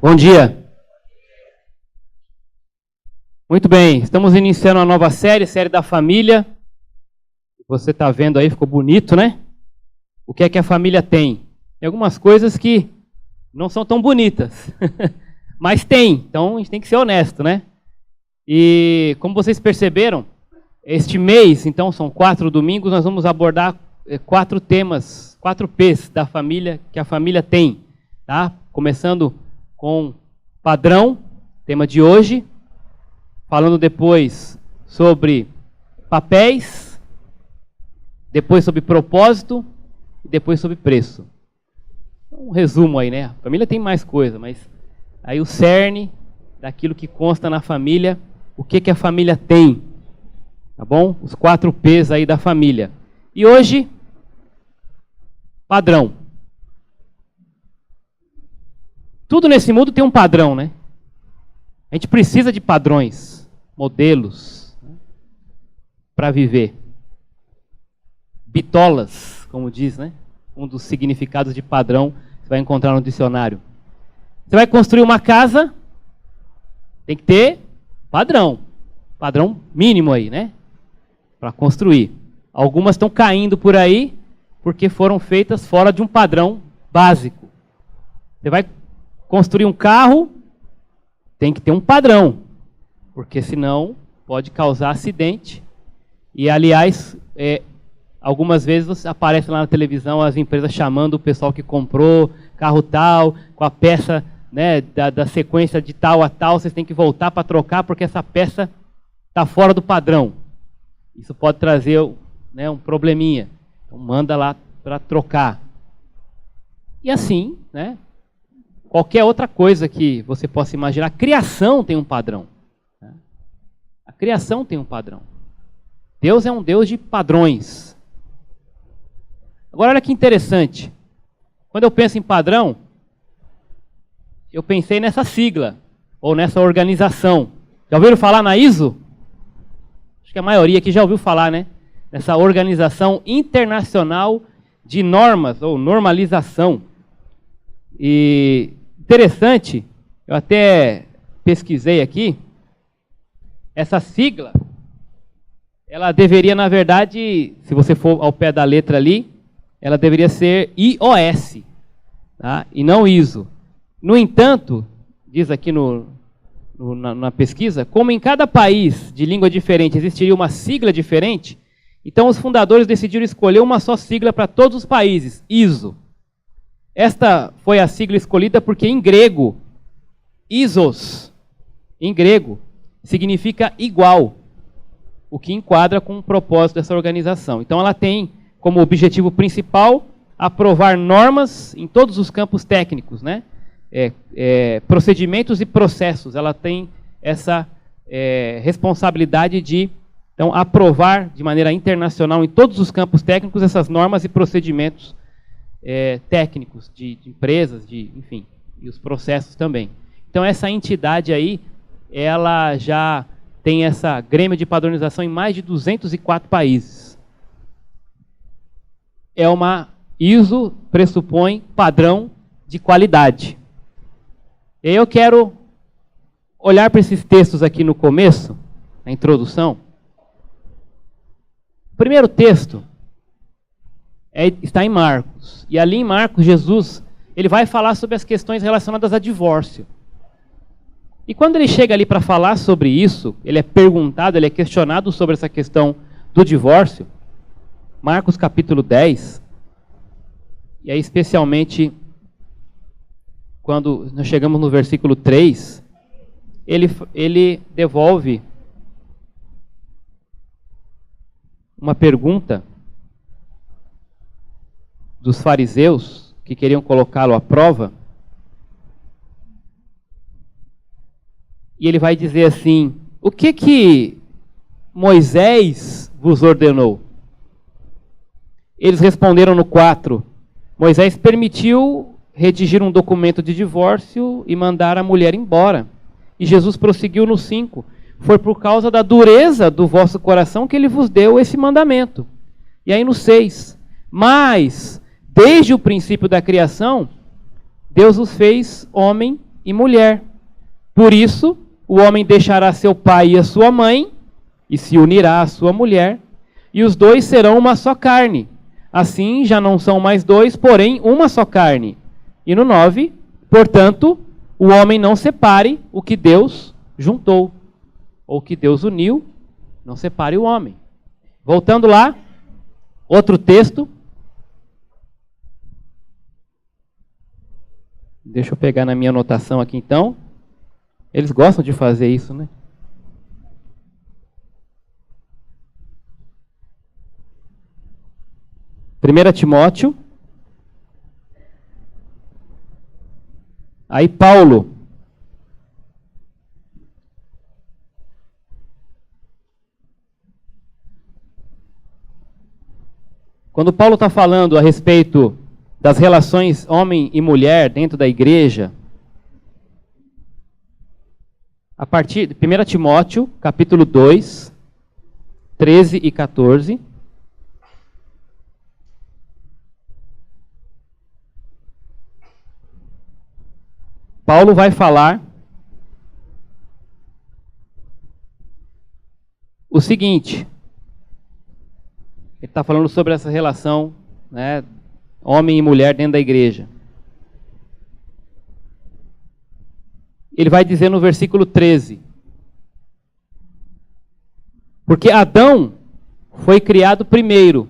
Bom dia. Muito bem, estamos iniciando uma nova série da família. Você está vendo aí, ficou bonito, né? O que é que a família tem? Tem algumas coisas que não são tão bonitas, mas tem, então a gente tem que ser honesto, né? E como vocês perceberam, este mês, então são 4 domingos, nós vamos abordar 4 temas, 4 P's da família, que a família tem, tá? Começando com padrão, tema de hoje, falando depois sobre papéis, depois sobre propósito e depois sobre preço. Um resumo aí, né? A família tem mais coisa, mas aí o cerne daquilo que consta na família, o que a família tem, tá bom? Os 4 P's aí da família. E hoje, padrão. Tudo nesse mundo tem um padrão, né? A gente precisa de padrões, modelos, né, para viver. Bitolas, como diz, né? Um dos significados de padrão que você vai encontrar no dicionário. Você vai construir uma casa, tem que ter padrão. Padrão mínimo aí, né? Para construir. Algumas estão caindo por aí porque foram feitas fora de um padrão básico. Você vai construir um carro, tem que ter um padrão, porque senão pode causar acidente. E, aliás, algumas vezes aparece lá na televisão as empresas chamando o pessoal que comprou carro tal, com a peça, né, da sequência de tal a tal, vocês têm que voltar para trocar porque essa peça está fora do padrão. Isso pode trazer, né, um probleminha. Então manda lá para trocar. E assim, né? Qualquer outra coisa que você possa imaginar, a criação tem um padrão. Né? A criação tem um padrão. Deus é um Deus de padrões. Agora, olha que interessante. Quando eu penso em padrão, eu pensei nessa sigla, ou nessa organização. Já ouviram falar na ISO? Acho que a maioria aqui já ouviu falar, né? Nessa Organização Internacional de Normas, ou normalização. E interessante, eu até pesquisei aqui, essa sigla, ela deveria, na verdade, se você for ao pé da letra ali, ela deveria ser IOS, tá? E não ISO. No entanto, diz aqui na pesquisa, como em cada país de língua diferente existiria uma sigla diferente, então os fundadores decidiram escolher uma só sigla para todos os países, ISO. Esta foi a sigla escolhida porque em grego, isos, em grego, significa igual, o que enquadra com o propósito dessa organização. Então ela tem como objetivo principal aprovar normas em todos os campos técnicos, né? Procedimentos e processos. Ela tem essa responsabilidade de então, aprovar de maneira internacional em todos os campos técnicos essas normas e procedimentos técnicos de empresas, enfim, e os processos também. Então essa entidade aí, ela já tem essa grêmio de padronização em mais de 204 países. É uma ISO, pressupõe padrão de qualidade. E aí eu quero olhar para esses textos aqui no começo, na introdução. O primeiro texto está em Marcos. E ali em Marcos, Jesus, ele vai falar sobre as questões relacionadas a divórcio. E quando ele chega ali para falar sobre isso, ele é perguntado, ele é questionado sobre essa questão do divórcio. Marcos capítulo 10. E aí especialmente quando nós chegamos no versículo 3, ele devolve uma pergunta dos fariseus que queriam colocá-lo à prova. E ele vai dizer assim: o que Moisés vos ordenou? Eles responderam no 4: Moisés permitiu redigir um documento de divórcio e mandar a mulher embora. E Jesus prosseguiu no 5: foi por causa da dureza do vosso coração que ele vos deu esse mandamento. E aí no 6: mas desde o princípio da criação, Deus os fez homem e mulher. Por isso, o homem deixará seu pai e a sua mãe, e se unirá à sua mulher, e os dois serão uma só carne. Assim, já não são mais dois, porém uma só carne. E no 9, portanto, o homem não separe o que Deus juntou, ou que Deus uniu, não separe o homem. Voltando lá, outro texto. Deixa eu pegar na minha anotação aqui então. Eles gostam de fazer isso, né? Primeira Timóteo. Aí Paulo. Quando Paulo está falando a respeito das relações homem e mulher dentro da igreja, a partir de 1 Timóteo, capítulo 2, 13 e 14. Paulo vai falar o seguinte. Ele está falando sobre essa relação, né, homem e mulher dentro da igreja. Ele vai dizer no versículo 13. Porque Adão foi criado primeiro,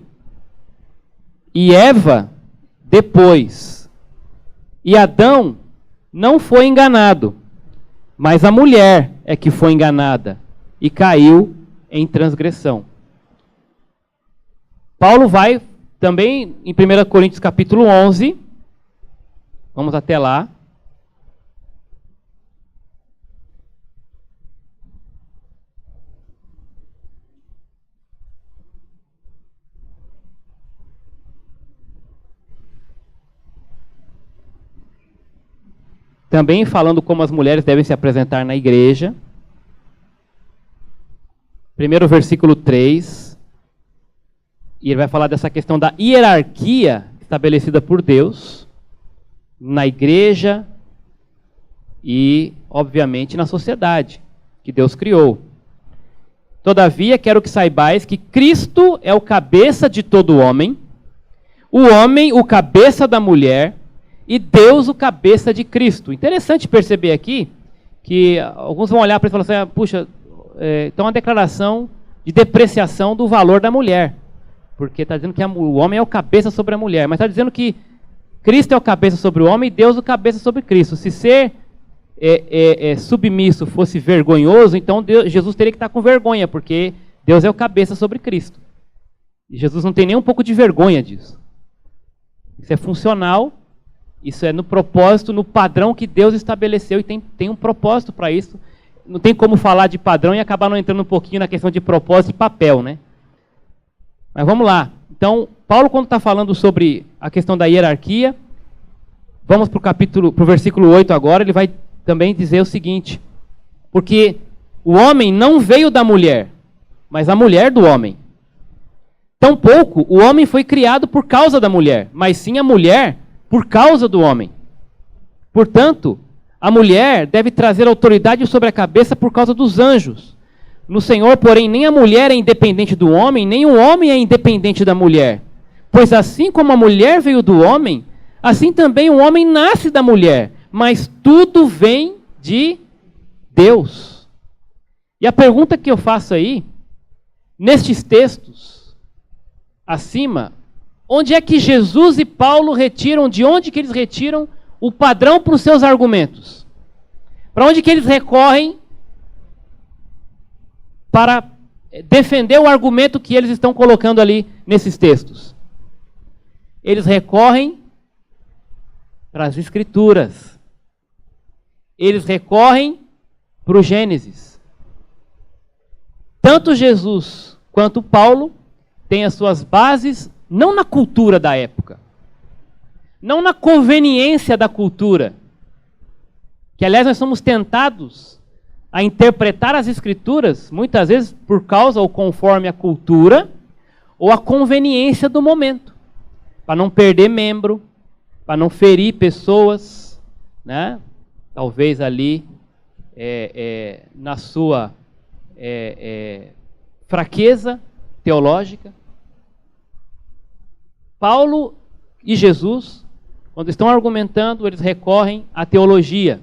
e Eva depois. E Adão não foi enganado, mas a mulher é que foi enganada e caiu em transgressão. Paulo vai também em 1 Coríntios capítulo 11, vamos até lá. Também falando como as mulheres devem se apresentar na igreja. Primeiro versículo 3. E ele vai falar dessa questão da hierarquia estabelecida por Deus na igreja e, obviamente, na sociedade que Deus criou. Todavia, quero que saibais que Cristo é o cabeça de todo homem, o cabeça da mulher, e Deus o cabeça de Cristo. Interessante perceber aqui que alguns vão olhar para isso e falar assim, puxa, então uma declaração de depreciação do valor da mulher. Porque está dizendo que o homem é o cabeça sobre a mulher. Mas está dizendo que Cristo é o cabeça sobre o homem e Deus o cabeça sobre Cristo. Se ser submisso fosse vergonhoso, então Jesus teria que estar com vergonha, porque Deus é o cabeça sobre Cristo. E Jesus não tem nem um pouco de vergonha disso. Isso é funcional, isso é no propósito, no padrão que Deus estabeleceu, e tem um propósito para isso. Não tem como falar de padrão e acabar não entrando um pouquinho na questão de propósito e papel, né? Mas vamos lá. Então, Paulo, quando está falando sobre a questão da hierarquia, vamos para o versículo 8 agora, ele vai também dizer o seguinte: porque o homem não veio da mulher, mas a mulher do homem. Tampouco o homem foi criado por causa da mulher, mas sim a mulher por causa do homem. Portanto, a mulher deve trazer autoridade sobre a cabeça por causa dos anjos. No Senhor, porém, nem a mulher é independente do homem, nem o homem é independente da mulher. Pois assim como a mulher veio do homem, assim também o homem nasce da mulher. Mas tudo vem de Deus. E a pergunta que eu faço aí, nestes textos, acima, onde é que Jesus e Paulo retiram, de onde que eles retiram o padrão para os seus argumentos? Para onde que eles recorrem para defender o argumento que eles estão colocando ali nesses textos? Eles recorrem para as Escrituras. Eles recorrem para o Gênesis. Tanto Jesus quanto Paulo têm as suas bases não na cultura da época, não na conveniência da cultura, que aliás nós somos tentados a interpretar as Escrituras, muitas vezes por causa ou conforme a cultura, ou a conveniência do momento, para não perder membro, para não ferir pessoas, né? talvez ali na sua fraqueza teológica. Paulo e Jesus, quando estão argumentando, eles recorrem à teologia,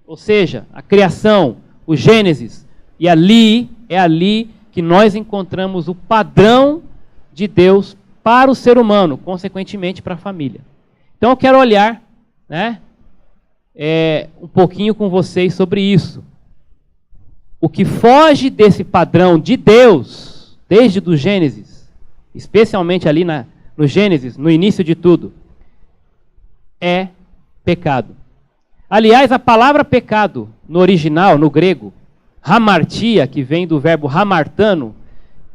ou seja, a criação, o Gênesis, e é ali que nós encontramos o padrão de Deus para o ser humano, consequentemente para a família. Então eu quero olhar, né, um pouquinho com vocês sobre isso. O que foge desse padrão de Deus, desde do Gênesis, especialmente ali no Gênesis, no início de tudo, é pecado. Aliás, a palavra pecado, no original, no grego, hamartia, que vem do verbo hamartano,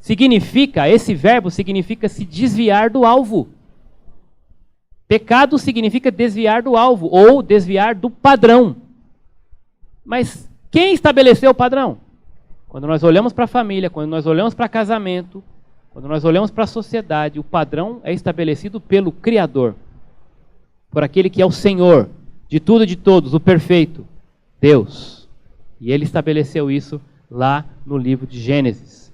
esse verbo significa se desviar do alvo. Pecado significa desviar do alvo, ou desviar do padrão. Mas quem estabeleceu o padrão? Quando nós olhamos para a família, quando nós olhamos para casamento, quando nós olhamos para a sociedade, o padrão é estabelecido pelo Criador, por aquele que é o Senhor de tudo e de todos, o perfeito, Deus. E Ele estabeleceu isso lá no livro de Gênesis.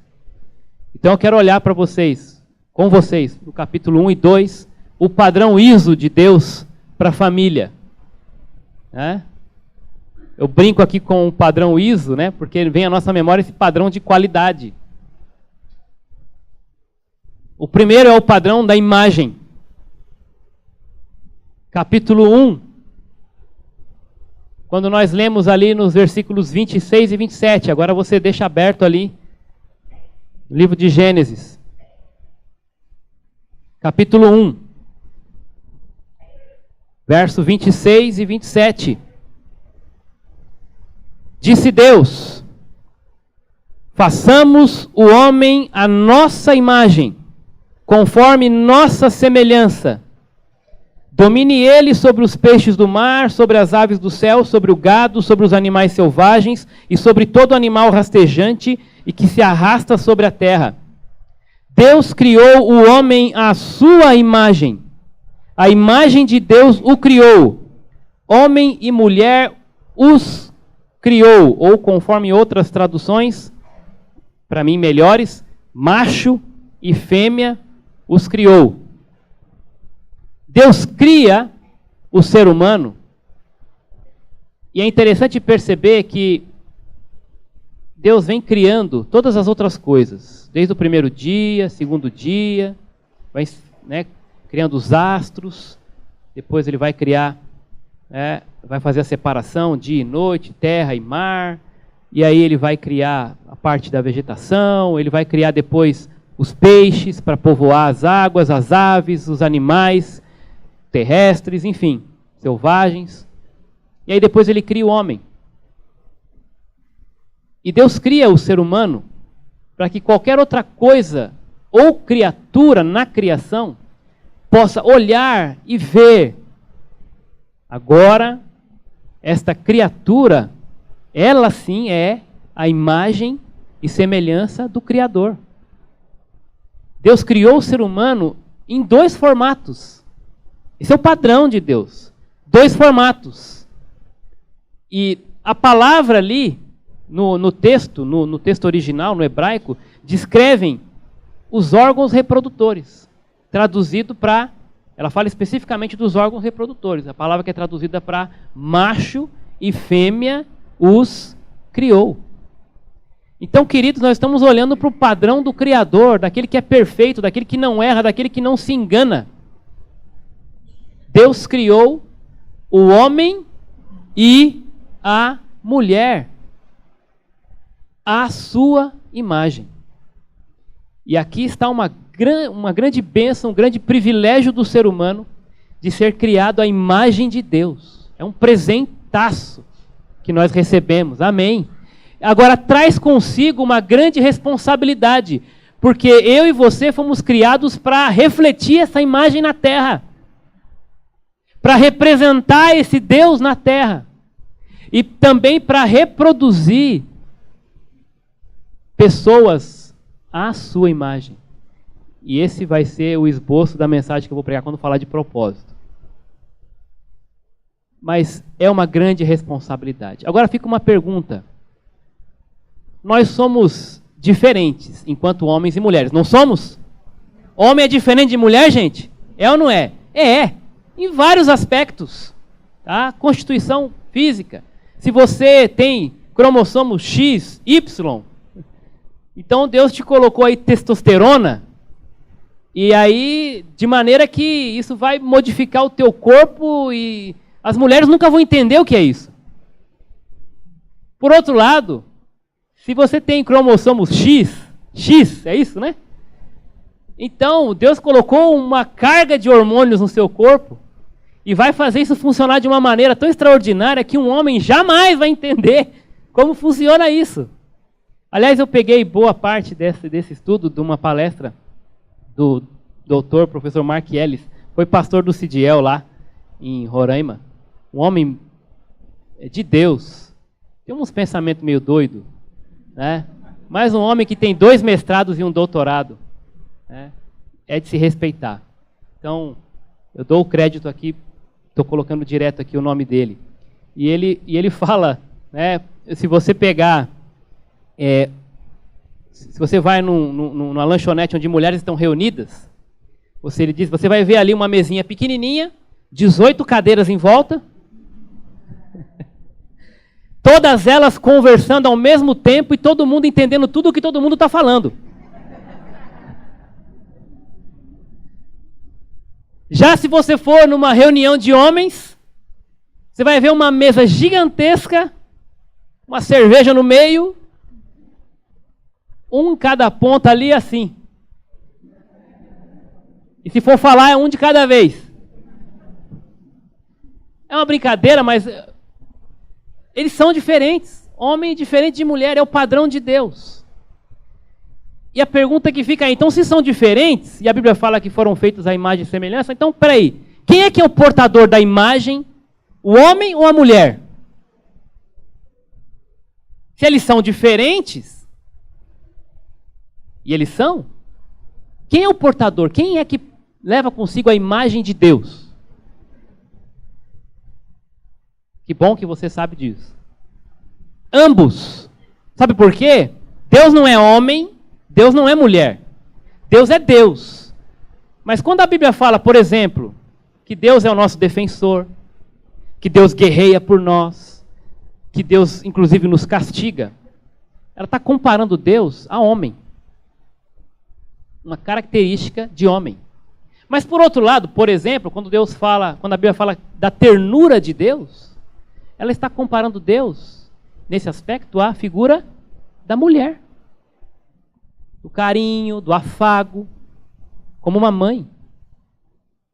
Então eu quero olhar para vocês, com vocês, no capítulo 1 e 2, o padrão ISO de Deus para a família. Eu brinco aqui com o padrão ISO, né, porque vem à nossa memória esse padrão de qualidade. O primeiro é o padrão da imagem. Capítulo 1, quando nós lemos ali nos versículos 26 e 27, agora você deixa aberto ali, no livro de Gênesis. Capítulo 1, verso 26 e 27. Disse Deus: façamos o homem à nossa imagem, conforme nossa semelhança. Domine ele sobre os peixes do mar, sobre as aves do céu, sobre o gado, sobre os animais selvagens e sobre todo animal rastejante e que se arrasta sobre a terra. Deus criou o homem à sua imagem. A imagem de Deus o criou. Homem e mulher os criou. Ou, conforme outras traduções, para mim melhores, macho e fêmea os criou. Deus cria o ser humano, e é interessante perceber que Deus vem criando todas as outras coisas, desde o primeiro dia, segundo dia, vai, criando os astros, depois ele vai criar, vai fazer a separação dia e noite, terra e mar, e aí ele vai criar a parte da vegetação, ele vai criar depois os peixes para povoar as águas, as aves, os animais terrestres, enfim, selvagens. E aí depois ele cria o homem. E Deus cria o ser humano para que qualquer outra coisa ou criatura na criação possa olhar e ver. Agora, esta criatura, ela sim é a imagem e semelhança do Criador. Deus criou o ser humano em 2 formatos. Esse é o padrão de Deus. 2 formatos. E a palavra ali, no texto original, no hebraico, descrevem os órgãos reprodutores. Traduzido para... Ela fala especificamente dos órgãos reprodutores. A palavra que é traduzida para macho e fêmea os criou. Então, queridos, nós estamos olhando para o padrão do Criador, daquele que é perfeito, daquele que não erra, daquele que não se engana. Deus criou o homem e a mulher à sua imagem. E aqui está uma grande bênção, um grande privilégio do ser humano de ser criado à imagem de Deus. É um presentaço que nós recebemos. Amém. Agora traz consigo uma grande responsabilidade, porque eu e você fomos criados para refletir essa imagem na terra, para representar esse Deus na terra, e também para reproduzir pessoas à sua imagem. E esse vai ser o esboço da mensagem que eu vou pregar quando falar de propósito. mas é uma grande responsabilidade. Agora fica uma pergunta. Nós somos diferentes enquanto homens e mulheres, não somos? Homem é diferente de mulher, gente? É ou não é? É, em vários aspectos. Tá? Constituição física. Se você tem cromossomo X, Y, então Deus te colocou aí testosterona, e aí, de maneira que isso vai modificar o teu corpo e as mulheres nunca vão entender o que é isso. Por outro lado, se você tem cromossomos X, é isso, né? Então, Deus colocou uma carga de hormônios no seu corpo e vai fazer isso funcionar de uma maneira tão extraordinária que um homem jamais vai entender como funciona isso. Aliás, eu peguei boa parte desse estudo de uma palestra do doutor, professor Mark Ellis, foi pastor do CIDIEL lá em Roraima, um homem de Deus, tem uns pensamentos meio doidos, né? Mas um homem que tem 2 mestrados e um doutorado, né? É de se respeitar. Então, eu dou o crédito aqui, estou colocando direto aqui o nome dele, e ele fala, né, se você pegar, se você vai numa lanchonete onde mulheres estão reunidas, ele diz, você vai ver ali uma mesinha pequenininha, 18 cadeiras em volta, todas elas conversando ao mesmo tempo e todo mundo entendendo tudo o que todo mundo está falando. Já se você for numa reunião de homens, você vai ver uma mesa gigantesca, uma cerveja no meio, um em cada ponta ali assim. E se for falar, é um de cada vez. É uma brincadeira, mas eles são diferentes. Homem diferente de mulher, é o padrão de Deus. E a pergunta que fica aí, então se são diferentes, e a Bíblia fala que foram feitos à imagem e semelhança, então peraí, quem é que é o portador da imagem? O homem ou a mulher? Se eles são diferentes, e eles são, quem é o portador? Quem é que leva consigo a imagem de Deus? Que bom que você sabe disso. Ambos. Sabe por quê? Deus não é homem, Deus não é mulher. Deus é Deus. Mas quando a Bíblia fala, por exemplo, que Deus é o nosso defensor, que Deus guerreia por nós, que Deus, inclusive, nos castiga, ela está comparando Deus a homem. Uma característica de homem. Mas, por outro lado, por exemplo, quando a Bíblia fala da ternura de Deus, ela está comparando Deus, nesse aspecto, à figura da mulher. Do carinho, do afago, como uma mãe.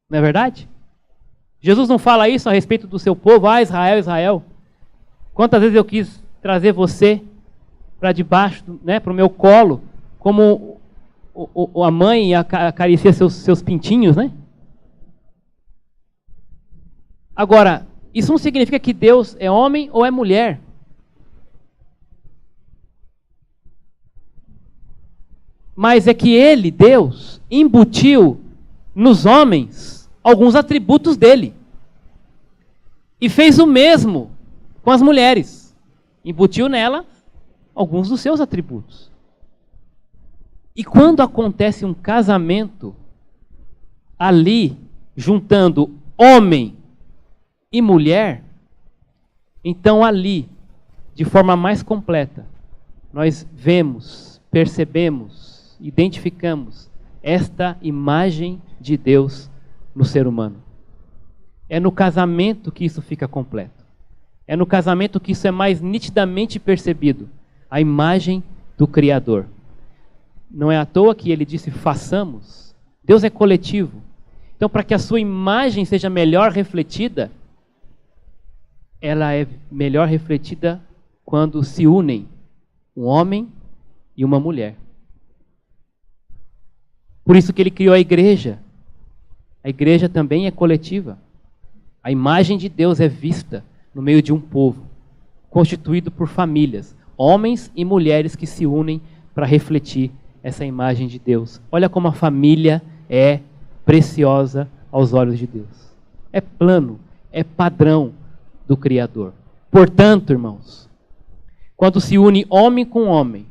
Não é verdade? Jesus não fala isso a respeito do seu povo, Israel, Israel. Quantas vezes eu quis trazer você para debaixo, né, para o meu colo, como a mãe acaricia seus pintinhos, né? Agora, isso não significa que Deus é homem ou é mulher. Mas é que ele, Deus, embutiu nos homens alguns atributos dele. E fez o mesmo com as mulheres. Embutiu nela alguns dos seus atributos. E quando acontece um casamento, ali, juntando homem e mulher, então ali, de forma mais completa, nós vemos, percebemos, identificamos esta imagem de Deus no ser humano. É no casamento que isso fica completo. É no casamento que isso é mais nitidamente percebido. A imagem do Criador. Não é à toa que ele disse, façamos. Deus é coletivo. Então, para que a sua imagem seja melhor refletida, ela é melhor refletida quando se unem um homem e uma mulher. Por isso que ele criou a igreja. A igreja também é coletiva. A imagem de Deus é vista no meio de um povo, constituído por famílias, homens e mulheres que se unem para refletir essa imagem de Deus. Olha como a família é preciosa aos olhos de Deus. É plano, é padrão. do Criador. Portanto, irmãos, quando se une homem com homem,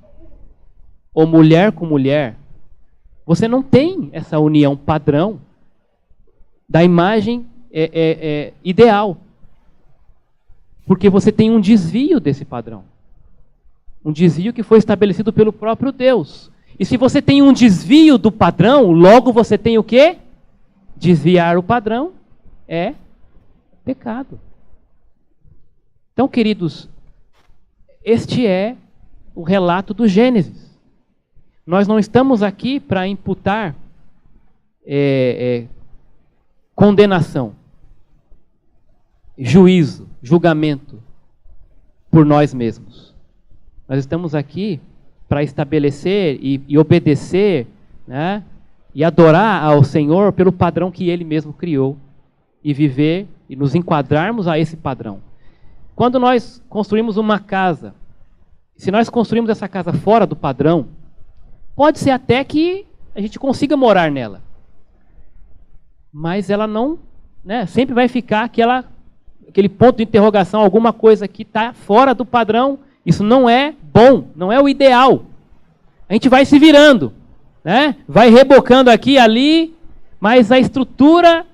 ou mulher com mulher, você não tem essa união padrão da imagem ideal. Porque você tem um desvio desse padrão. Um desvio que foi estabelecido pelo próprio Deus. E se você tem um desvio do padrão, logo você tem o quê? Desviar o padrão é pecado. Então, queridos, este é o relato do Gênesis. Nós não estamos aqui para imputar condenação, juízo, julgamento por nós mesmos. Nós estamos aqui para estabelecer e obedecer, né, e adorar ao Senhor pelo padrão que Ele mesmo criou e viver e nos enquadrarmos a esse padrão. Quando nós construímos uma casa, se nós construímos essa casa fora do padrão, pode ser até que a gente consiga morar nela. Mas ela não, né, sempre vai ficar aquele ponto de interrogação, alguma coisa que está fora do padrão. Isso não é bom, não é o ideal. A gente vai se virando, né? Vai rebocando aqui e ali, mas a estrutura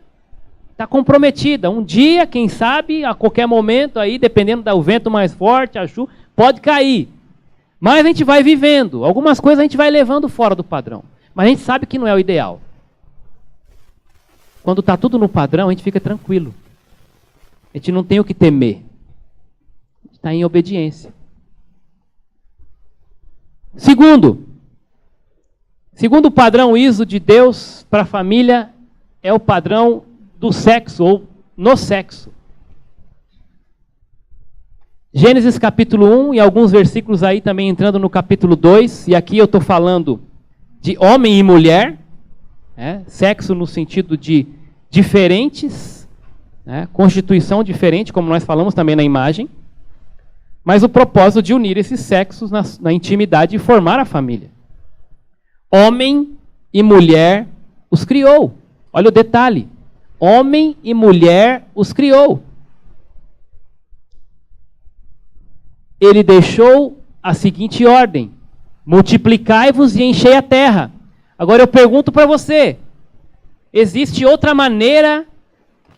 está comprometida. Um dia, quem sabe, a qualquer momento, aí, dependendo do vento mais forte, a chuva, pode cair. Mas a gente vai vivendo. Algumas coisas a gente vai levando fora do padrão. Mas a gente sabe que não é o ideal. Quando está tudo no padrão, a gente fica tranquilo. A gente não tem o que temer. A gente está em obediência. Segundo o padrão ISO de Deus para a família, é o padrão do sexo, ou no sexo. Gênesis capítulo 1 e alguns versículos aí também entrando no capítulo 2, e aqui eu estou falando de homem e mulher, né? Sexo no sentido de diferentes, né? Constituição diferente, como nós falamos também na imagem, mas o propósito de unir esses sexos na intimidade e formar a família. Homem e mulher os criou. Olha o detalhe. Homem e mulher os criou. Ele deixou a seguinte ordem: multiplicai-vos e enchei a terra. Agora eu pergunto para você, existe outra maneira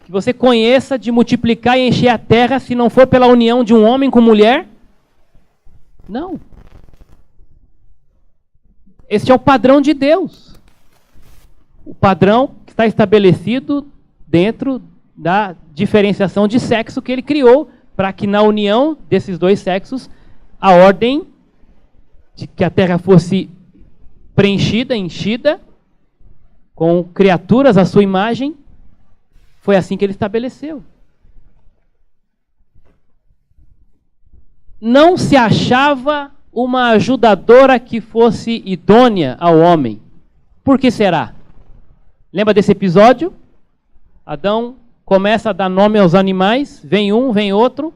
que você conheça de multiplicar e encher a terra se não for pela união de um homem com mulher? Não. Este é o padrão de Deus. O padrão que está estabelecido dentro da diferenciação de sexo que Ele criou, para que na união desses dois sexos, a ordem de que a terra fosse preenchida, enchida, com criaturas à sua imagem, foi assim que Ele estabeleceu. Não se achava uma ajudadora que fosse idônea ao homem. Por que será? Lembra desse episódio? Adão começa a dar nome aos animais, vem um, vem outro,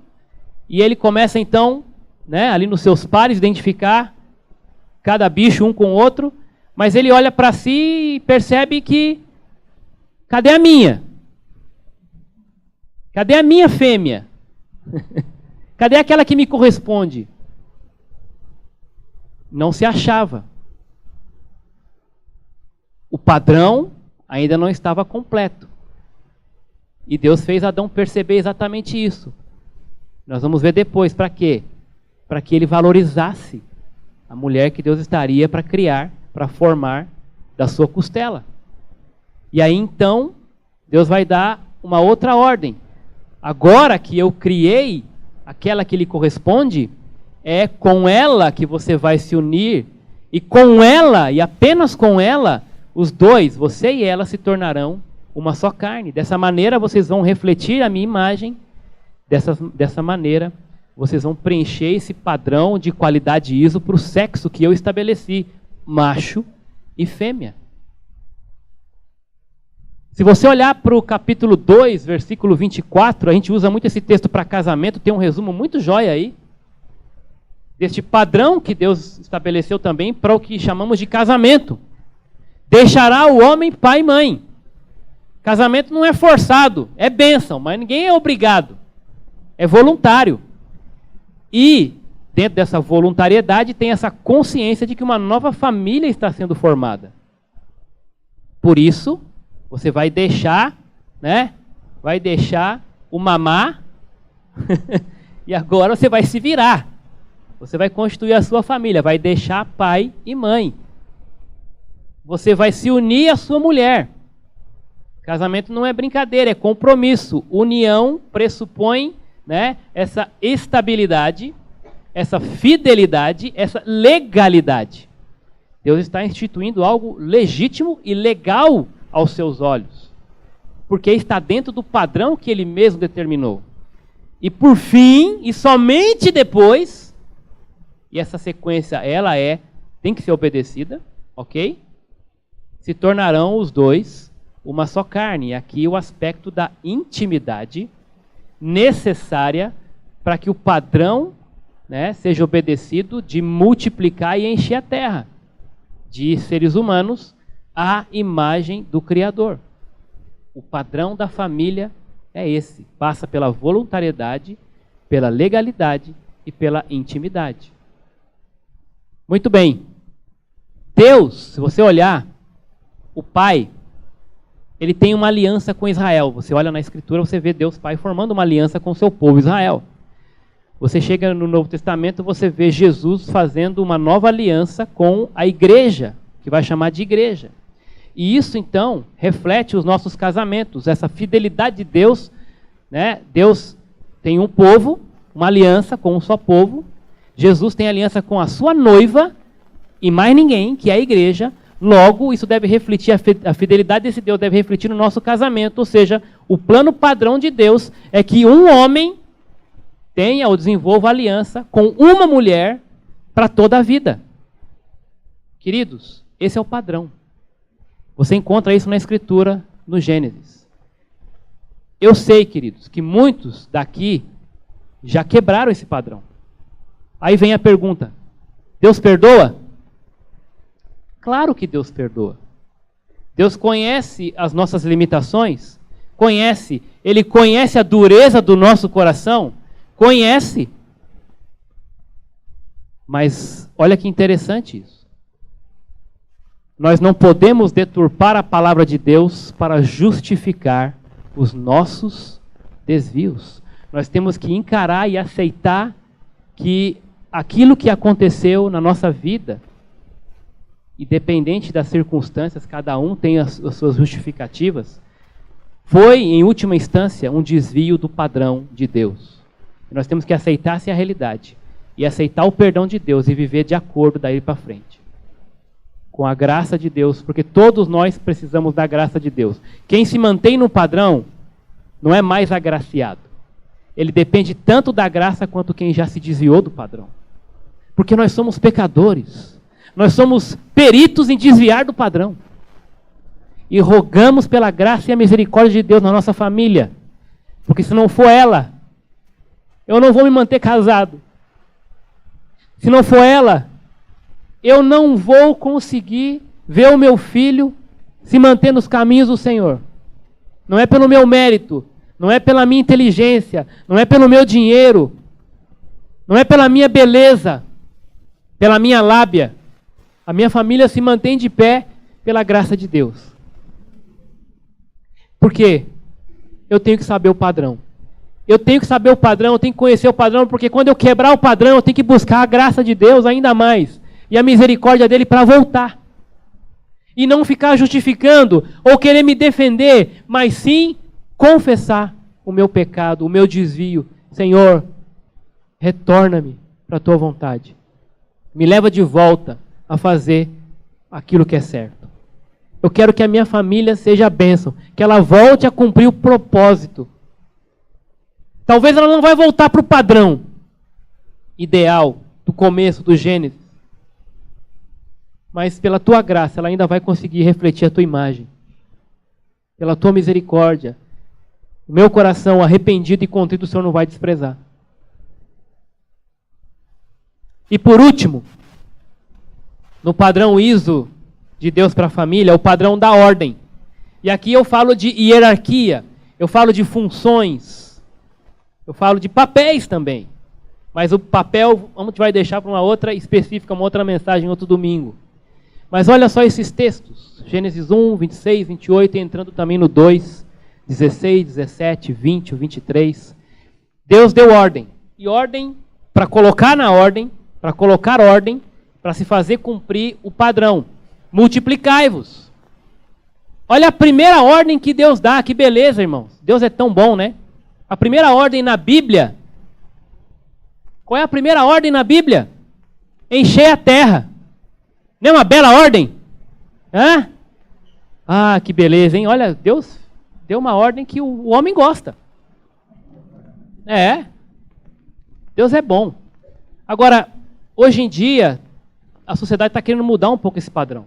e ele começa então, né, ali nos seus pares, identificar cada bicho um com o outro, mas ele olha para si e percebe que, cadê a minha? Cadê a minha fêmea? Cadê aquela que me corresponde? Não se achava. O padrão ainda não estava completo. E Deus fez Adão perceber exatamente isso. Nós vamos ver depois. Para quê? Para que ele valorizasse a mulher que Deus estaria para criar, para formar da sua costela. E aí então, Deus vai dar uma outra ordem. Agora que eu criei aquela que lhe corresponde, é com ela que você vai se unir, e com ela, e apenas com ela, os dois, você e ela, se tornarão uma só carne. Dessa maneira vocês vão refletir a minha imagem, dessa maneira vocês vão preencher esse padrão de qualidade ISO para o sexo que eu estabeleci, macho e fêmea. Se você olhar para o capítulo 2, versículo 24, a gente usa muito esse texto para casamento, tem um resumo muito jóia aí, deste padrão que Deus estabeleceu também para o que chamamos de casamento. Deixará o homem pai e mãe. Casamento não é forçado, é bênção, mas ninguém é obrigado. É voluntário. E, dentro dessa voluntariedade, tem essa consciência de que uma nova família está sendo formada. Por isso, você vai deixar, né? Vai deixar o mamá e agora você vai se virar. Você vai constituir a sua família, vai deixar pai e mãe. Você vai se unir à sua mulher. Casamento não é brincadeira, é compromisso. União pressupõe, né, essa estabilidade, essa fidelidade, essa legalidade. Deus está instituindo algo legítimo e legal aos seus olhos, porque está dentro do padrão que Ele mesmo determinou. E por fim, e somente depois, e essa sequência tem que ser obedecida, ok? Se tornarão os dois uma só carne. E aqui o aspecto da intimidade necessária para que o padrão, né, seja obedecido de multiplicar e encher a terra de seres humanos à imagem do Criador. O padrão da família é esse. Passa pela voluntariedade, pela legalidade e pela intimidade. Muito bem. Deus, se você olhar, o Pai, ele tem uma aliança com Israel. Você olha na Escritura, você vê Deus Pai formando uma aliança com o seu povo Israel. Você chega no Novo Testamento, você vê Jesus fazendo uma nova aliança com a igreja, que vai chamar de igreja. E isso, então, reflete os nossos casamentos, essa fidelidade de Deus, né? Deus tem um povo, uma aliança com um só povo. Jesus tem aliança com a sua noiva e mais ninguém, que é a igreja. Logo, isso deve refletir, a fidelidade desse Deus deve refletir no nosso casamento. Ou seja, o plano padrão de Deus é que um homem tenha ou desenvolva aliança com uma mulher para toda a vida. Queridos, esse é o padrão. Você encontra isso na Escritura, no Gênesis. Eu sei, queridos, que muitos daqui já quebraram esse padrão. Aí vem a pergunta: Deus perdoa? Claro que Deus perdoa. Deus conhece as nossas limitações? Conhece. Ele conhece a dureza do nosso coração? Conhece. Mas olha que interessante isso. Nós não podemos deturpar a palavra de Deus para justificar os nossos desvios. Nós temos que encarar e aceitar que aquilo que aconteceu na nossa vida, independente das circunstâncias, cada um tem as suas justificativas, foi, em última instância, um desvio do padrão de Deus. E nós temos que aceitar essa realidade e aceitar o perdão de Deus e viver de acordo daí para frente. Com a graça de Deus, porque todos nós precisamos da graça de Deus. Quem se mantém no padrão não é mais agraciado. Ele depende tanto da graça quanto quem já se desviou do padrão. Porque nós somos pecadores. Nós somos peritos em desviar do padrão. E rogamos pela graça e a misericórdia de Deus na nossa família. Porque se não for ela, eu não vou me manter casado. Se não for ela, eu não vou conseguir ver o meu filho se manter nos caminhos do Senhor. Não é pelo meu mérito, não é pela minha inteligência, não é pelo meu dinheiro, não é pela minha beleza, pela minha lábia. A minha família se mantém de pé pela graça de Deus. Por quê? Eu tenho que saber o padrão. Eu tenho que saber o padrão, eu tenho que conhecer o padrão, porque quando eu quebrar o padrão, eu tenho que buscar a graça de Deus ainda mais. E a misericórdia dele para voltar. E não ficar justificando ou querer me defender, mas sim confessar o meu pecado, o meu desvio. Senhor, retorna-me para a tua vontade. Me leva de volta a fazer aquilo que é certo. Eu quero que a minha família seja a bênção, que ela volte a cumprir o propósito. Talvez ela não vai voltar para o padrão ideal do começo, do Gênesis. Mas pela tua graça, ela ainda vai conseguir refletir a tua imagem. Pela tua misericórdia. O meu coração arrependido e contrito, o Senhor não vai desprezar. E por último, no padrão ISO de Deus para a família, o padrão da ordem. E aqui eu falo de hierarquia, eu falo de funções. Eu falo de papéis também. Mas o papel, a gente vai deixar para uma outra específica, uma outra mensagem, outro domingo. Mas olha só esses textos. Gênesis 1, 26, 28, entrando também no 2, 16, 17, 20, 23. Deus deu ordem. E ordem para colocar na ordem, para colocar ordem, para se fazer cumprir o padrão. Multiplicai-vos. Olha a primeira ordem que Deus dá. Que beleza, irmãos. Deus é tão bom, né? A primeira ordem na Bíblia. Qual é a primeira ordem na Bíblia? Encher a terra. Não é uma bela ordem? Hã? Ah, que beleza, hein? Olha, Deus deu uma ordem que o homem gosta. É. Deus é bom. Agora, hoje em dia, a sociedade está querendo mudar um pouco esse padrão.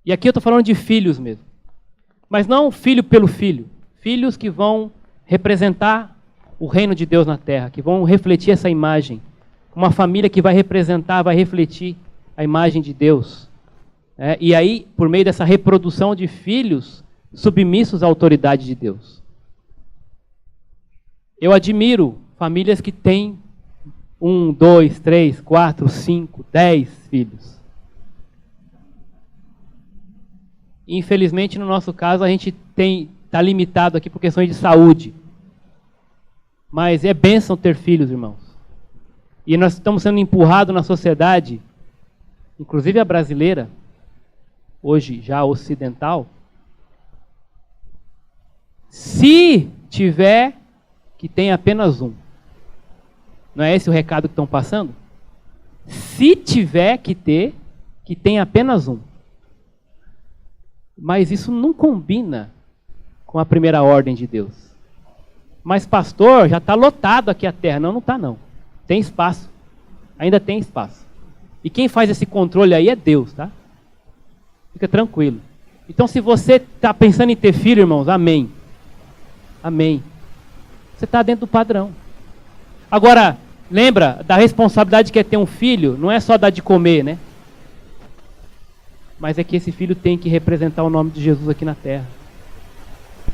E aqui eu estou falando de filhos mesmo. Mas não filho pelo filho. Filhos que vão representar o reino de Deus na terra, que vão refletir essa imagem. Uma família que vai representar, vai refletir a imagem de Deus. E aí, por meio dessa reprodução de filhos submissos à autoridade de Deus. Eu admiro famílias que têm 1, 2, 3, 4, 5, 10 filhos. Infelizmente, no nosso caso, a gente está limitado aqui por questões de saúde. Mas é bênção ter filhos, irmãos. E nós estamos sendo empurrados na sociedade, inclusive a brasileira, hoje já ocidental. Se tiver, que tem apenas um. Não é esse o recado que estão passando? Se tiver que ter, que tem apenas um. Mas isso não combina com a primeira ordem de Deus. Mas pastor, já está lotado aqui a terra. Não, não está não. Tem espaço. Ainda tem espaço. E quem faz esse controle aí é Deus, tá? Fica tranquilo. Então se você está pensando em ter filho, irmãos, amém. Amém. Você está dentro do padrão. Agora, lembra da responsabilidade que é ter um filho? Não é só dar de comer, né? Mas é que esse filho tem que representar o nome de Jesus aqui na terra.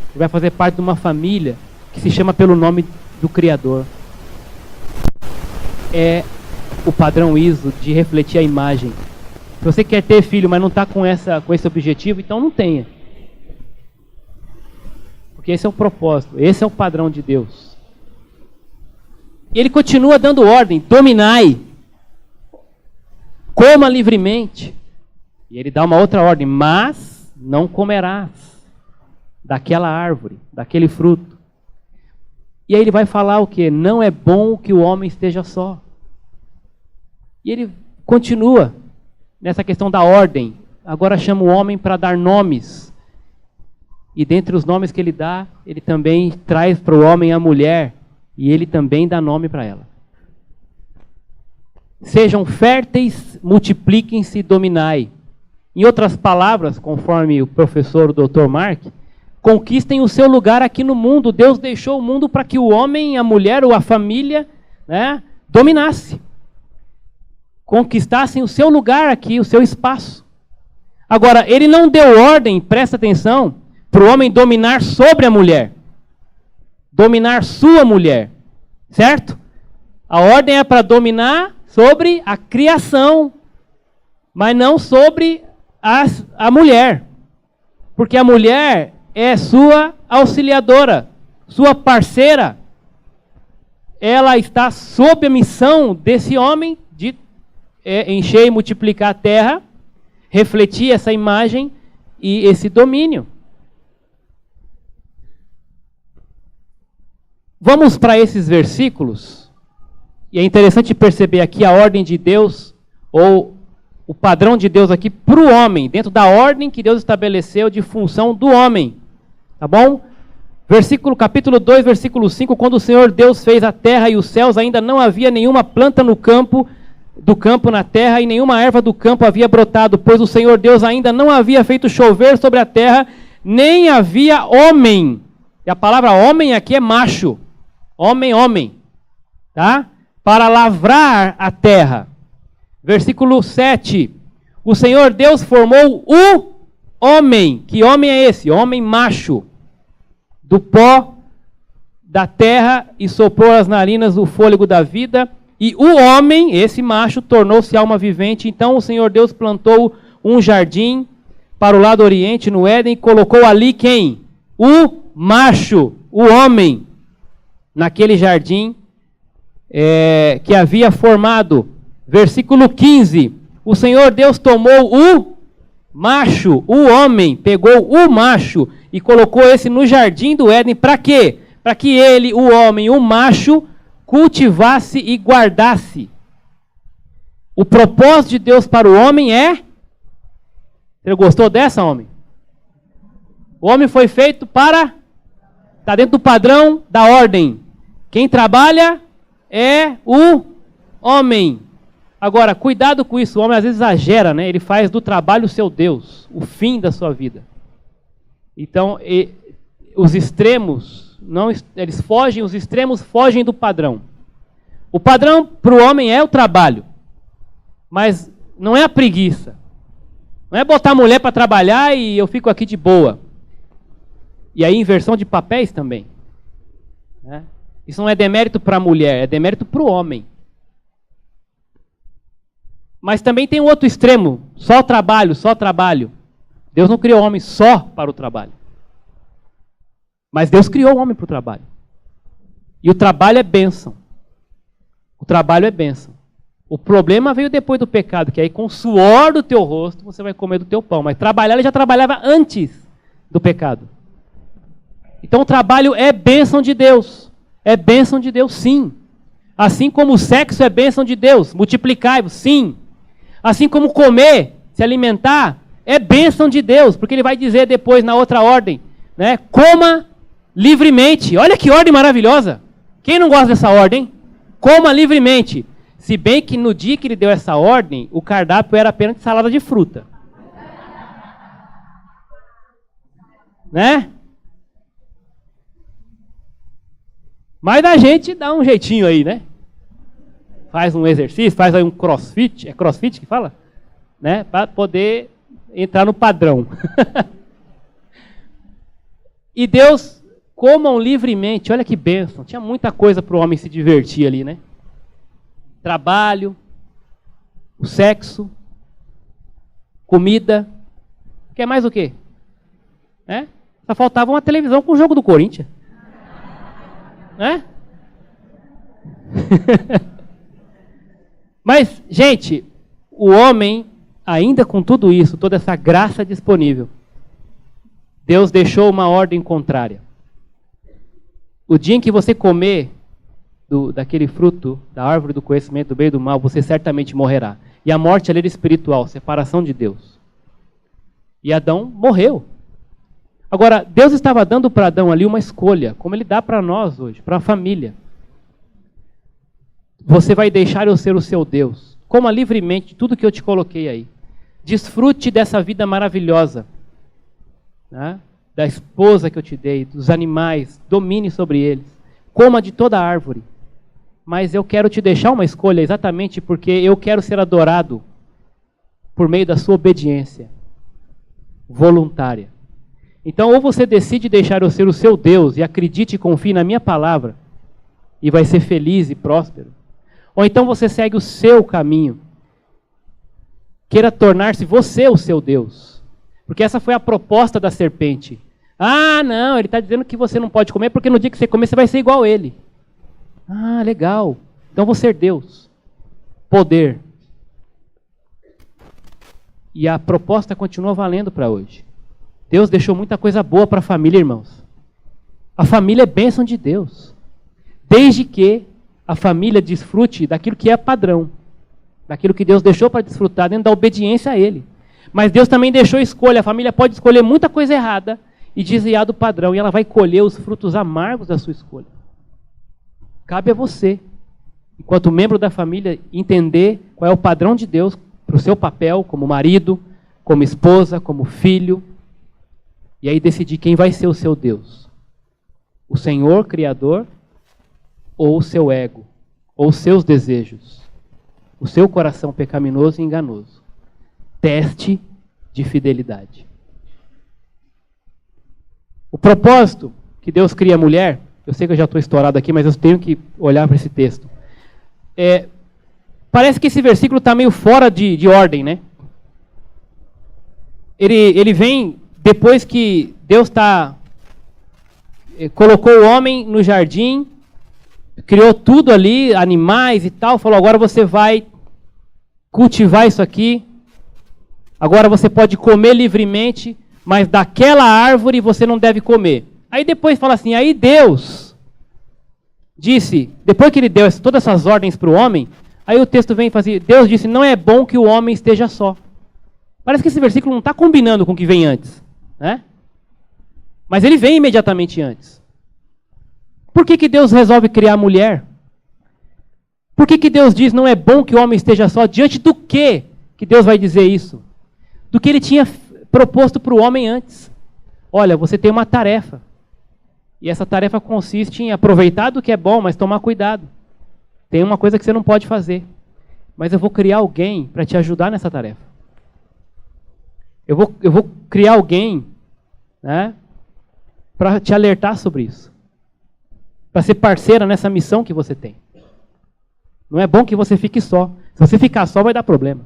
Ele vai fazer parte de uma família que se chama pelo nome do Criador. É o padrão ISO de refletir a imagem. Se você quer ter filho, mas não está com esse objetivo, então não tenha. Porque esse é o propósito, esse é o padrão de Deus. E ele continua dando ordem: dominai, coma livremente. E ele dá uma outra ordem: mas não comerás daquela árvore, daquele fruto. E aí ele vai falar o quê? Não é bom que o homem esteja só. E ele continua nessa questão da ordem. Agora chama o homem para dar nomes. E dentre os nomes que ele dá, ele também traz para o homem a mulher. E ele também dá nome para ela. Sejam férteis, multipliquem-se e dominai. Em outras palavras, conforme o professor, o Dr. Mark, conquistem o seu lugar aqui no mundo. Deus deixou o mundo para que o homem, a mulher ou a família, né, dominasse. Conquistassem o seu lugar aqui, o seu espaço. Agora, ele não deu ordem, presta atenção, para o homem dominar sobre a mulher. Dominar sua mulher. Certo? A ordem é para dominar sobre a criação, mas não sobre a mulher. Porque a mulher é sua auxiliadora, sua parceira. Ela está sob a missão desse homem de encher e multiplicar a terra, refletir essa imagem e esse domínio. Vamos para esses versículos, e é interessante perceber aqui a ordem de Deus, ou o padrão de Deus aqui para o homem, dentro da ordem que Deus estabeleceu de função do homem. Tá bom? Capítulo 2, versículo 5, quando o Senhor Deus fez a terra e os céus, ainda não havia nenhuma planta do campo na terra, e nenhuma erva do campo havia brotado, pois o Senhor Deus ainda não havia feito chover sobre a terra, nem havia homem. E a palavra homem aqui é macho. Homem, tá? Para lavrar a terra. Versículo 7. O Senhor Deus formou o homem. Que homem é esse? Homem macho. Do pó da terra e soprou as narinas o fôlego da vida, e o homem, esse macho, tornou-se alma vivente. Então o Senhor Deus plantou um jardim para o lado oriente, no Éden, e colocou ali quem? O macho, o homem, naquele jardim que havia formado. Versículo 15, o Senhor Deus tomou o macho, o homem, pegou o macho e colocou esse no jardim do Éden, para quê? Para que ele, o homem, o macho, cultivasse e guardasse. O propósito de Deus para o homem é... Você gostou dessa, homem? O homem foi feito para... Está dentro do padrão da ordem. Quem trabalha é o homem. Agora, cuidado com isso. O homem às vezes exagera, né? Ele faz do trabalho o seu Deus, o fim da sua vida. Então, os extremos, eles fogem, os extremos fogem do padrão. O padrão para o homem é o trabalho, mas não é a preguiça. Não é botar a mulher para trabalhar e eu fico aqui de boa. E aí inversão de papéis também. Né? Isso não é demérito para a mulher, é demérito para o homem. Mas também tem um outro extremo, só trabalho, só trabalho. Deus não criou o homem só para o trabalho. Mas Deus criou o homem para o trabalho. E o trabalho é bênção. O trabalho é bênção. O problema veio depois do pecado, que aí com o suor do teu rosto você vai comer do teu pão. Mas trabalhar, ele já trabalhava antes do pecado. Então o trabalho é bênção de Deus. É bênção de Deus, sim. Assim como o sexo é bênção de Deus. Multiplicai-vos, sim. Assim como comer, se alimentar, é bênção de Deus. Porque ele vai dizer depois na outra ordem, né? Coma livremente. Olha que ordem maravilhosa. Quem não gosta dessa ordem? Coma livremente. Se bem que no dia que ele deu essa ordem, o cardápio era apenas de salada de fruta. Né? Mas a gente dá um jeitinho aí, né? Faz um exercício, faz aí um crossfit. É crossfit que fala? Né? Para poder entrar no padrão. E Deus, comam livremente. Olha que bênção. Tinha muita coisa para o homem se divertir ali, né? Trabalho, o sexo, comida. Quer mais o quê? Né? Só faltava uma televisão com o jogo do Corinthians. Né? Mas, gente, o homem, ainda com tudo isso, toda essa graça disponível, Deus deixou uma ordem contrária. O dia em que você comer daquele fruto, da árvore do conhecimento do bem e do mal, você certamente morrerá. E a morte era espiritual, separação de Deus. E Adão morreu. Agora, Deus estava dando para Adão ali uma escolha, como ele dá para nós hoje, para a família. Você vai deixar eu ser o seu Deus. Coma livremente tudo que eu te coloquei aí. Desfrute dessa vida maravilhosa. Né? Da esposa que eu te dei, dos animais, domine sobre eles. Coma de toda a árvore. Mas eu quero te deixar uma escolha exatamente porque eu quero ser adorado por meio da sua obediência voluntária. Então, ou você decide deixar eu ser o seu Deus e acredite e confie na minha palavra e vai ser feliz e próspero. Ou então você segue o seu caminho. Queira tornar-se você o seu Deus. Porque essa foi a proposta da serpente. Ah, não, ele está dizendo que você não pode comer porque no dia que você comer você vai ser igual a ele. Ah, legal. Então vou ser Deus. Poder. E a proposta continua valendo para hoje. Deus deixou muita coisa boa para a família, irmãos. A família é bênção de Deus. Desde que a família desfrute daquilo que é padrão. Daquilo que Deus deixou para desfrutar dentro da obediência a Ele. Mas Deus também deixou escolha. A família pode escolher muita coisa errada e desviar do padrão. E ela vai colher os frutos amargos da sua escolha. Cabe a você, enquanto membro da família, entender qual é o padrão de Deus para o seu papel como marido, como esposa, como filho. E aí decidir quem vai ser o seu Deus. O Senhor Criador ou o seu ego, ou os seus desejos. O seu coração pecaminoso e enganoso. Teste de fidelidade. O propósito que Deus cria a mulher Eu sei que eu já estou estourado aqui, mas eu tenho que olhar para esse texto. Parece que esse versículo está meio fora de ordem, né? Ele vem depois que Deus colocou o homem no jardim, criou tudo ali, animais e tal, falou, agora você vai cultivar isso aqui, agora você pode comer livremente, mas daquela árvore você não deve comer. Aí depois fala assim, aí Deus disse, depois que ele deu todas essas ordens para o homem, aí o texto vem e fala assim, Deus disse, não é bom que o homem esteja só. Parece que esse versículo não está combinando com o que vem antes, né? Mas ele vem imediatamente antes. Por que Deus resolve criar a mulher? Por que Deus diz não é bom que o homem esteja só? Diante do que Deus vai dizer isso? Do que ele tinha proposto para o homem antes. Olha, você tem uma tarefa. E essa tarefa consiste em aproveitar do que é bom, mas tomar cuidado. Tem uma coisa que você não pode fazer. Mas eu vou criar alguém para te ajudar nessa tarefa. Eu vou criar alguém, né, para te alertar sobre isso. Para ser parceira nessa missão que você tem. Não é bom que você fique só. Se você ficar só, vai dar problema.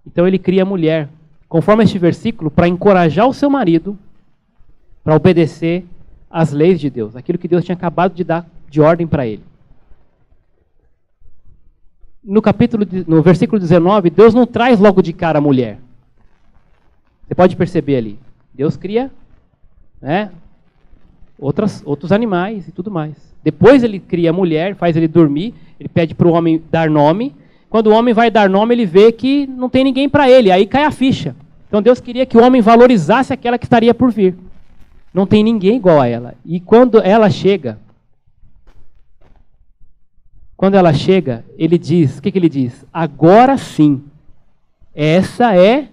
Então ele cria a mulher, conforme este versículo, para encorajar o seu marido para obedecer às leis de Deus. Aquilo que Deus tinha acabado de dar de ordem para ele. No versículo 19, Deus não traz logo de cara a mulher. Você pode perceber ali. Deus cria, né, outros animais e tudo mais. Depois ele cria a mulher, faz ele dormir, ele pede para o homem dar nome. Quando o homem vai dar nome, ele vê que não tem ninguém para ele, aí cai a ficha. Então Deus queria que o homem valorizasse aquela que estaria por vir. Não tem ninguém igual a ela. E quando ela chega, ele diz, o que ele diz? Agora sim, essa é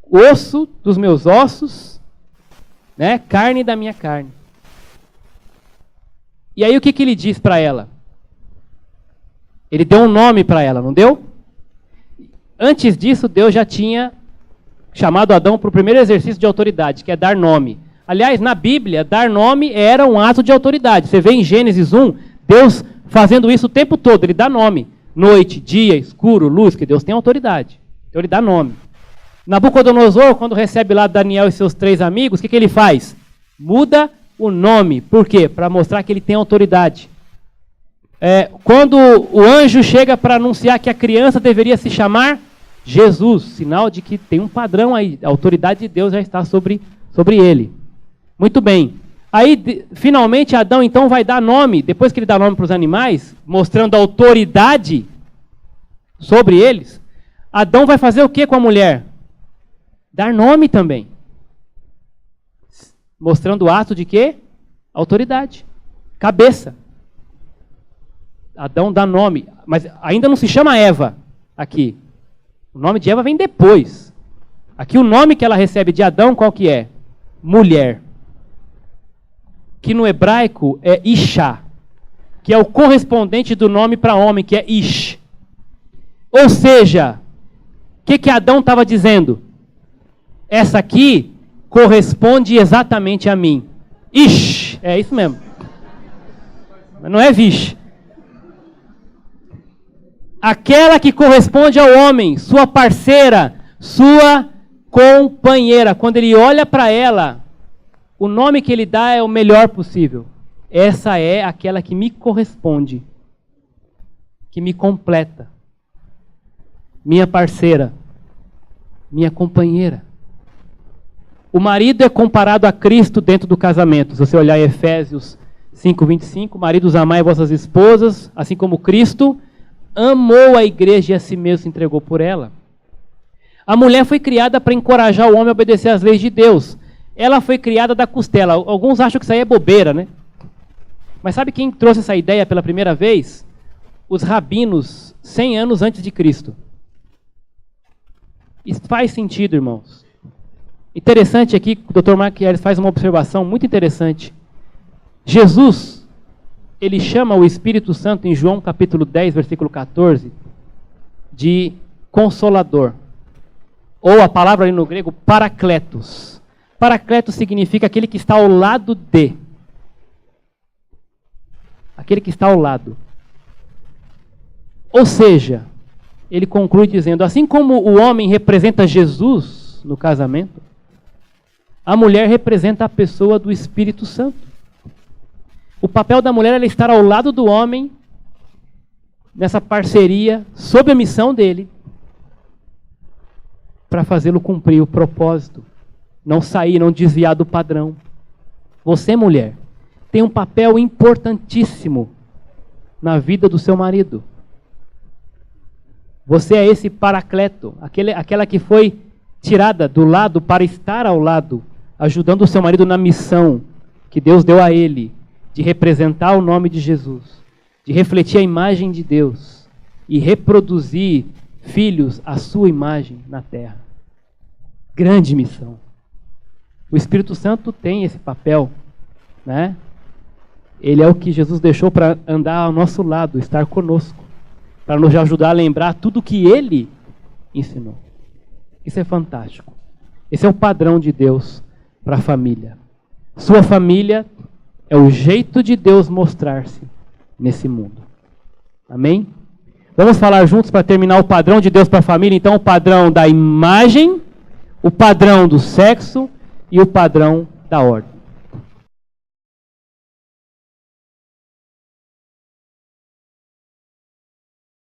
osso dos meus ossos, né? Carne da minha carne. E aí o que ele diz para ela? Ele deu um nome para ela, não deu? Antes disso, Deus já tinha chamado Adão para o primeiro exercício de autoridade, que é dar nome. Aliás, na Bíblia, dar nome era um ato de autoridade. Você vê em Gênesis 1, Deus fazendo isso o tempo todo, ele dá nome. Noite, dia, escuro, luz, que Deus tem autoridade. Então ele dá nome. Nabucodonosor, quando recebe lá Daniel e seus 3 amigos, o que ele faz? Muda o nome. Por quê? Para mostrar que ele tem autoridade. Quando o anjo chega para anunciar que a criança deveria se chamar Jesus, sinal de que tem um padrão aí, a autoridade de Deus já está sobre ele. Muito bem. Aí, finalmente, Adão então vai dar nome, depois que ele dá nome para os animais, mostrando a autoridade sobre eles, Adão vai fazer o que com a mulher? Dar nome também. Mostrando o ato de quê? Autoridade. Cabeça. Adão dá nome, mas ainda não se chama Eva aqui. O nome de Eva vem depois. Aqui o nome que ela recebe de Adão, qual que é? Mulher. Que no hebraico é Isha, que é o correspondente do nome para homem, que é Ish. Ou seja, o que Adão estava dizendo? Essa aqui corresponde exatamente a mim. Ish, é isso mesmo. Mas não é Vish. Aquela que corresponde ao homem, sua parceira, sua companheira. Quando ele olha para ela, o nome que ele dá é o melhor possível. Essa é aquela que me corresponde, que me completa. Minha parceira, minha companheira. O marido é comparado a Cristo dentro do casamento. Se você olhar em Efésios 5:25, maridos, amai vossas esposas, assim como Cristo amou a igreja e a si mesmo se entregou por ela. A mulher foi criada para encorajar o homem a obedecer às leis de Deus. Ela foi criada da costela. Alguns acham que isso aí é bobeira, né? Mas sabe quem trouxe essa ideia pela primeira vez? Os rabinos, 100 anos antes de Cristo. Isso faz sentido, irmãos. Interessante aqui, o Dr. Mark Ellis faz uma observação muito interessante. Jesus, ele chama o Espírito Santo, em João capítulo 10, versículo 14, de Consolador. Ou a palavra ali no grego, Parakletos. Paracleto significa aquele que está ao lado de. Aquele que está ao lado. Ou seja, ele conclui dizendo, assim como o homem representa Jesus no casamento, a mulher representa a pessoa do Espírito Santo. O papel da mulher é estar ao lado do homem, nessa parceria, sob a missão dele, para fazê-lo cumprir o propósito. Não sair, não desviar do padrão. Você, mulher, tem um papel importantíssimo na vida do seu marido. Você é esse paracleto, aquela que foi tirada do lado para estar ao lado, ajudando o seu marido na missão que Deus deu a ele, de representar o nome de Jesus, de refletir a imagem de Deus e reproduzir filhos à sua imagem na terra. Grande missão. O Espírito Santo tem esse papel, né? Ele é o que Jesus deixou para andar ao nosso lado, estar conosco, para nos ajudar a lembrar tudo que Ele ensinou. Isso é fantástico. Esse é o padrão de Deus para a família. Sua família é o jeito de Deus mostrar-se nesse mundo. Amém? Vamos falar juntos para terminar o padrão de Deus para a família. Então, o padrão da imagem, o padrão do sexo e o padrão da ordem.